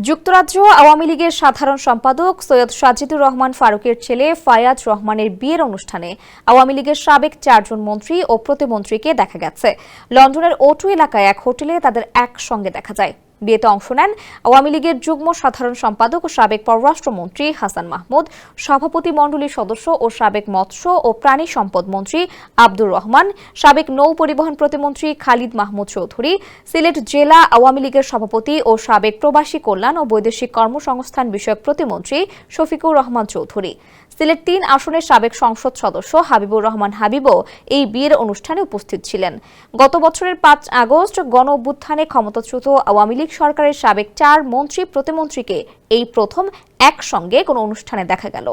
যুক্তরাজ্য আওয়ামী লীগের সাধারণ সম্পাদক সৈয়দ সাজিদুর রহমান ফারুকের ছেলে ফায়াজ রহমানের বিয়ের অনুষ্ঠানে আওয়ামী লীগের সাবেক 4 জন মন্ত্রী ও প্রতিমন্ত্রীকে দেখা গেছে। লন্ডনের O2 এলাকায় এক হোটেলে তাদের একসঙ্গে দেখা যায়। বিয়েতে অংশ নেন আওয়ামী লীগের যুগ্ম সাধারণ সম্পাদক ও সাবেক পররাষ্ট্রমন্ত্রী হাসান মাহমুদ, সভাপতিমণ্ডলীর সদস্য ও সাবেক মৎস্য ও প্রাণী সম্পদ মন্ত্রী আব্দুর রহমান, সাবেক নৌ পরিবহন প্রতিমন্ত্রী খালিদ মাহমুদ চৌধুরী, সিলেট জেলা আওয়ামী লীগের সভাপতি ও সাবেক প্রবাসী কল্যাণ ও বৈদেশিক কর্মসংস্থান বিষয়ক প্রতিমন্ত্রী শফিকুর রহমান চৌধুরী, সিলেট 3 আসনের সাবেক সংসদ সদস্য হাবিবুর রহমান হাবিবও এই বিয়ের অনুষ্ঠানে উপস্থিত ছিলেন। গত বছরের 5 আগস্ট গণ-অভ্যুত্থানে ক্ষমতাচ্যুত আওয়ামী লীগ সরকারের সাবেক 4 মন্ত্রী প্রতিমন্ত্রীকে এই প্রথম একসঙ্গে কোনো অনুষ্ঠানে দেখা গেল।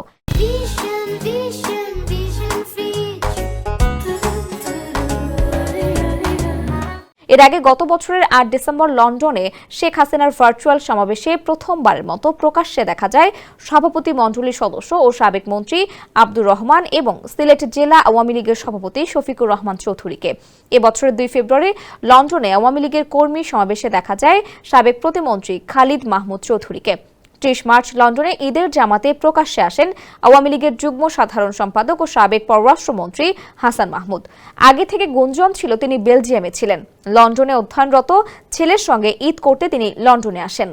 এর আগে গত বছরের 8 ডিসেম্বর লন্ডনে শেখ হাসিনার ভার্চুয়াল সমাবেশে প্রথমবারের মতো প্রকাশ্যে দেখা যায় সভাপতি মণ্ডলীর সদস্য ও সাবেক মন্ত্রী আব্দুর রহমান এবং সিলেট জেলা আওয়ামী লীগের সভাপতি শফিকুর রহমান চৌধুরীকে। এবছরের 2 ফেব্রুয়ারি লন্ডনে আওয়ামী লীগের কর্মী সমাবেশে দেখা যায় সাবেক প্রতিমন্ত্রী খালিদ মাহমুদ চৌধুরীকে। 30 মার্চ লন্ডনে ঈদের জামাতে প্রকাশ্যে আসেন আওয়ামী লীগের যুগ্ম সাধারণ সম্পাদক ও সাবেক পররাষ্ট্রমন্ত্রী হাসান মাহমুদ। আগে থেকে গুঞ্জন ছিল তিনি বেলজিয়ামে ছিলেন। লন্ডনে অধ্যয়নরত ছেলের সঙ্গে ঈদ করতে তিনি লন্ডনে আসেন।